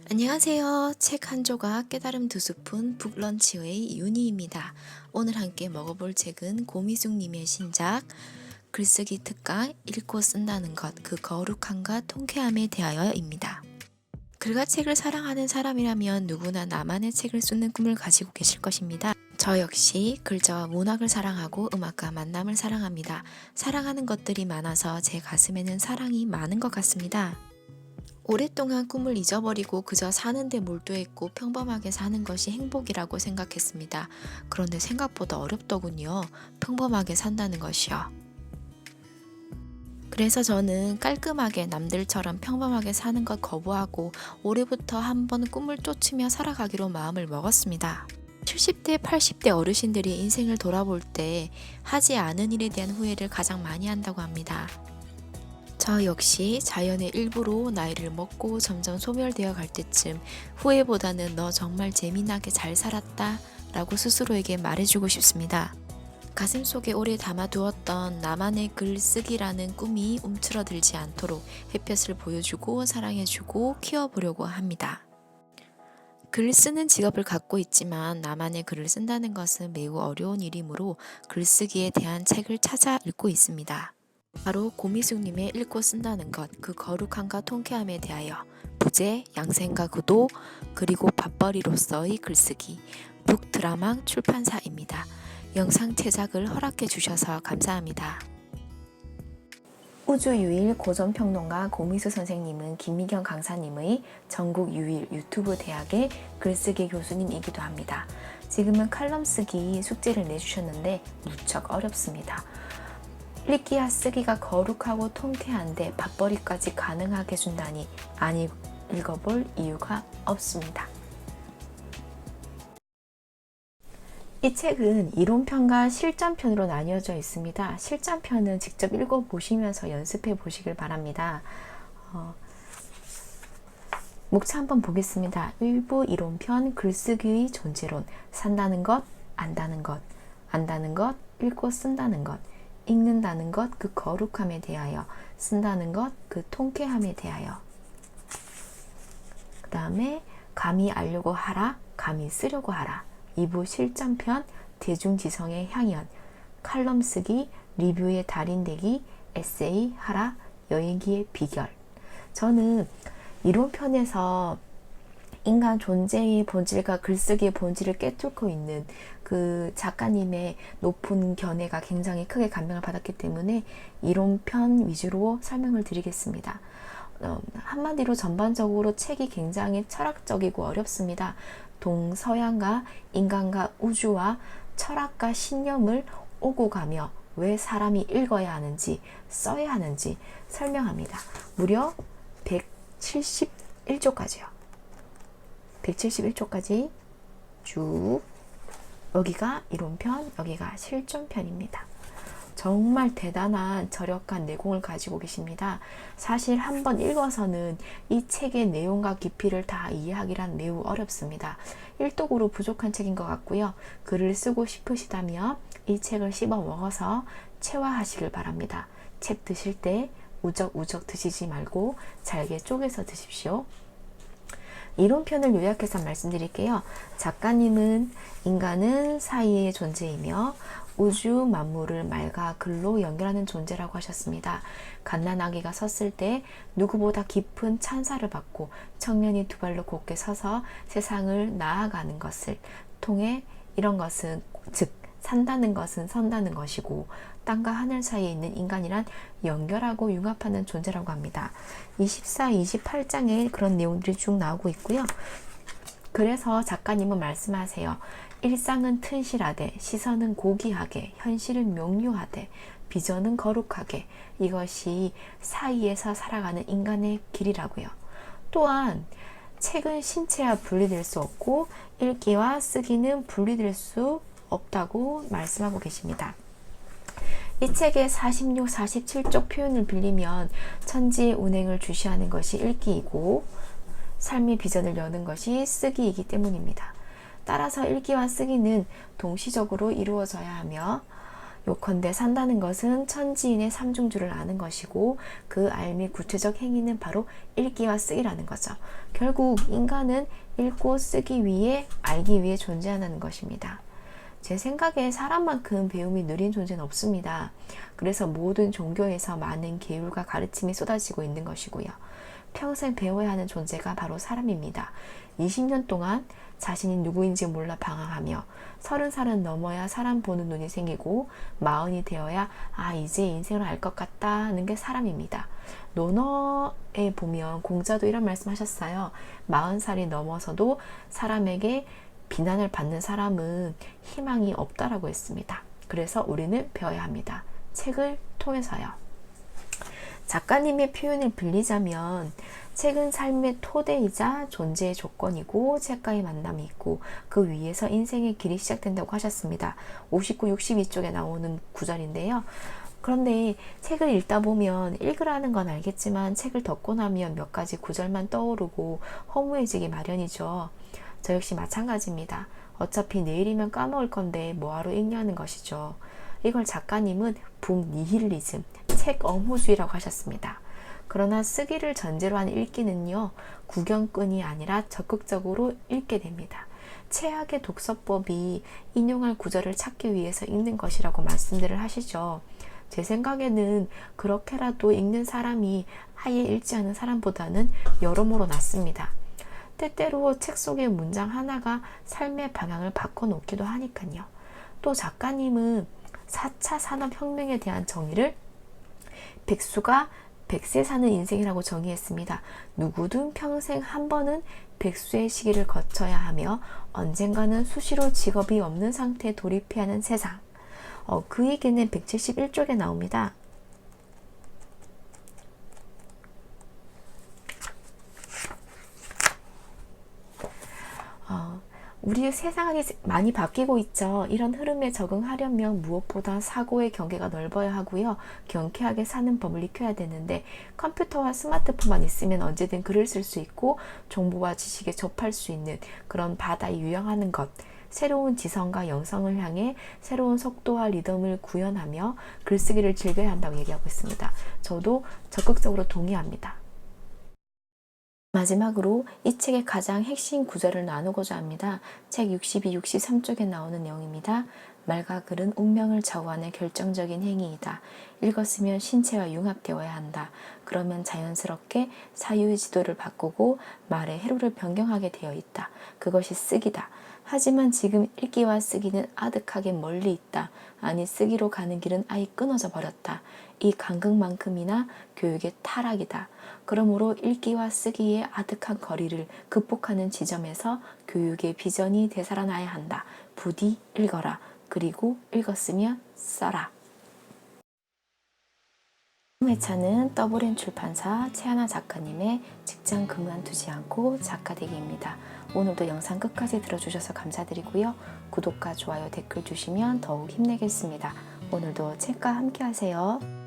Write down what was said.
안녕하세요. 책 한 조각 깨달음 두 스푼 북런치의 윤희입니다. 오늘 함께 먹어볼 책은 고미숙님의 신작 글쓰기 특강 읽고 쓴다는 것 그 거룩함과 통쾌함에 대하여입니다. 글과 책을 사랑하는 사람이라면 누구나 나만의 책을 쓰는 꿈을 가지고 계실 것입니다. 저 역시 글자와 문학을 사랑하고 음악과 만남을 사랑합니다. 사랑하는 것들이 많아서 제 가슴에는 사랑이 많은 것 같습니다. 오랫동안 꿈을 잊어버리고 그저 사는데 몰두했고 평범하게 사는 것이 행복이라고 생각했습니다. 그런데 생각보다 어렵더군요. 평범하게 산다는 것이요. 그래서 저는 깔끔하게 남들처럼 평범하게 사는 것 거부하고 올해부터 한번 꿈을 쫓으며 살아가기로 마음을 먹었습니다. 70대, 80대 어르신들이 인생을 돌아볼 때 하지 않은 일에 대한 후회를 가장 많이 한다고 합니다. 저 역시 자연의 일부로 나이를 먹고 점점 소멸되어 갈 때쯤 후회보다는 너 정말 재미나게 잘 살았다 라고 스스로에게 말해주고 싶습니다. 가슴속에 오래 담아두었던 나만의 글쓰기라는 꿈이 움츠러들지 않도록 햇볕을 보여주고 사랑해주고 키워보려고 합니다. 글 쓰는 직업을 갖고 있지만 나만의 글을 쓴다는 것은 매우 어려운 일이므로 글쓰기에 대한 책을 찾아 읽고 있습니다. 바로 고미숙님의 읽고 쓴다는 것, 그 거룩함과 통쾌함에 대하여 부제, 양생과 구도, 그리고 밥벌이로서의 글쓰기, 북드라망 출판사입니다. 영상 제작을 허락해 주셔서 감사합니다. 우주 유일 고전평론가 고미숙 선생님은 김미경 강사님의 전국 유일 유튜브 대학의 글쓰기 교수님이기도 합니다. 지금은 칼럼 쓰기 숙제를 내주셨는데 무척 어렵습니다. 읽기와 쓰기가 거룩하고 통쾌한데 밥벌이까지 가능하게 준다니 안 읽어볼 이유가 없습니다. 이 책은 이론편과 실전편으로 나뉘어져 있습니다. 실전편은 직접 읽어보시면서 연습해 보시길 바랍니다. 목차 한번 보겠습니다. 일부 이론편 글쓰기의 존재론, 산다는 것, 안다는 것, 안다는 것, 읽고 쓴다는 것, 읽는다는 것, 그 거룩함에 대하여, 쓴다는 것, 그 통쾌함에 대하여. 그 다음에 감히 알려고 하라, 감히 쓰려고 하라. 2부 실전편, 대중지성의 향연, 칼럼 쓰기, 리뷰의 달인되기, 에세이 하라, 여행기의 비결. 저는 이론편에서 인간 존재의 본질과 글쓰기의 본질을 꿰뚫고 있는 그 작가님의 높은 견해가 굉장히 크게 감명을 받았기 때문에 이론편 위주로 설명을 드리겠습니다. 한마디로 전반적으로 책이 굉장히 철학적이고 어렵습니다. 동서양과 인간과 우주와 철학과 신념을 오고 가며 왜 사람이 읽어야 하는지 써야 하는지 설명합니다. 무려 171조까지요. 171조까지 쭉, 여기가 이론편, 여기가 실전편입니다. 정말 대단한 저력한 내공을 가지고 계십니다. 사실 한번 읽어서는 이 책의 내용과 깊이를 다 이해하기란 매우 어렵습니다. 일독으로 부족한 책인 것 같고요. 글을 쓰고 싶으시다면 이 책을 씹어 먹어서 체화하시길 바랍니다. 책 드실 때 우적우적 드시지 말고 잘게 쪼개서 드십시오. 이론편을 요약해서 말씀드릴게요. 작가님은 인간은 사이의 존재이며 우주 만물을 말과 글로 연결하는 존재라고 하셨습니다. 갓난아기가 섰을 때 누구보다 깊은 찬사를 받고 청년이 두 발로 곧게 서서 세상을 나아가는 것을 통해 이런 것은 즉 산다는 것은 선다는 것이고 땅과 하늘 사이에 있는 인간이란 연결하고 융합하는 존재라고 합니다. 24, 28장에 그런 내용들이 쭉 나오고 있고요. 그래서 작가님은 말씀하세요. 일상은 튼실하되 시선은 고귀하게 현실은 명료하되 비전은 거룩하게 이것이 사이에서 살아가는 인간의 길이라고요. 또한 책은 신체와 분리될 수 없고 읽기와 쓰기는 분리될 수 없다고 말씀하고 계십니다. 이 책의 46, 47쪽 표현을 빌리면 천지의 운행을 주시하는 것이 읽기이고 삶의 비전을 여는 것이 쓰기이기 때문입니다. 따라서 읽기와 쓰기는 동시적으로 이루어져야 하며 요컨대 산다는 것은 천지인의 삼중주를 아는 것이고 그 알미 구체적 행위는 바로 읽기와 쓰기라는 거죠. 결국 인간은 읽고 쓰기 위해 알기 위해 존재하는 것입니다. 제 생각에 사람만큼 배움이 느린 존재는 없습니다. 그래서 모든 종교에서 많은 계율과 가르침이 쏟아지고 있는 것이고요. 평생 배워야 하는 존재가 바로 사람입니다. 20년 동안 자신이 누구인지 몰라 방황하며 30살은 넘어야 사람 보는 눈이 생기고 40이 되어야 이제 인생을 알 것 같다 하는 게 사람입니다. 논어에 보면 공자도 이런 말씀 하셨어요. 40살이 넘어서도 사람에게 비난을 받는 사람은 희망이 없다라고 했습니다. 그래서 우리는 배워야 합니다. 책을 통해서요. 작가님의 표현을 빌리자면 책은 삶의 토대이자 존재의 조건이고 책과의 만남이 있고 그 위에서 인생의 길이 시작된다고 하셨습니다. 59, 62쪽에 나오는 구절인데요. 그런데 책을 읽다 보면 읽으라는 건 알겠지만 책을 덮고 나면 몇 가지 구절만 떠오르고 허무해지기 마련이죠. 저 역시 마찬가지입니다. 어차피 내일이면 까먹을 건데 뭐하러 읽냐는 것이죠. 이걸 작가님은 북니힐리즘, 책 엄호주의라고 하셨습니다. 그러나 쓰기를 전제로 한 읽기는요, 구경꾼이 아니라 적극적으로 읽게 됩니다. 최악의 독서법이 인용할 구절을 찾기 위해서 읽는 것이라고 말씀들을 하시죠. 제 생각에는 그렇게라도 읽는 사람이 아예 읽지 않은 사람보다는 여러모로 낫습니다. 때때로 책 속의 문장 하나가 삶의 방향을 바꿔놓기도 하니까요. 또 작가님은 4차 산업혁명에 대한 정의를 백수가 100세 사는 인생이라고 정의했습니다. 누구든 평생 한 번은 백수의 시기를 거쳐야 하며 언젠가는 수시로 직업이 없는 상태에 돌입해야 하는 세상. 그 얘기는 171쪽에 나옵니다. 우리 세상이 많이 바뀌고 있죠. 이런 흐름에 적응하려면 무엇보다 사고의 경계가 넓어야 하고요. 경쾌하게 사는 법을 익혀야 되는데 컴퓨터와 스마트폰만 있으면 언제든 글을 쓸 수 있고 정보와 지식에 접할 수 있는 그런 바다에 유영하는 것. 새로운 지성과 영성을 향해 새로운 속도와 리듬을 구현하며 글쓰기를 즐겨야 한다고 얘기하고 있습니다. 저도 적극적으로 동의합니다. 마지막으로 이 책의 가장 핵심 구절을 나누고자 합니다. 책 62, 63쪽에 나오는 내용입니다. 말과 글은 운명을 좌우하는 결정적인 행위이다. 읽었으면 신체와 융합되어야 한다. 그러면 자연스럽게 사유의 지도를 바꾸고 말의 회로를 변경하게 되어 있다. 그것이 쓰기다. 하지만 지금 읽기와 쓰기는 아득하게 멀리 있다. 아니 쓰기로 가는 길은 아예 끊어져 버렸다. 이 간극만큼이나 교육의 타락이다. 그러므로 읽기와 쓰기의 아득한 거리를 극복하는 지점에서 교육의 비전이 되살아나야 한다. 부디 읽어라. 그리고 읽었으면 써라. 다음 회차는 더블N 출판사 최하나 작가님의 직장 그만두지 않고 작가되기입니다. 오늘도 영상 끝까지 들어주셔서 감사드리고요. 구독과 좋아요, 댓글 주시면 더욱 힘내겠습니다. 오늘도 책과 함께 하세요.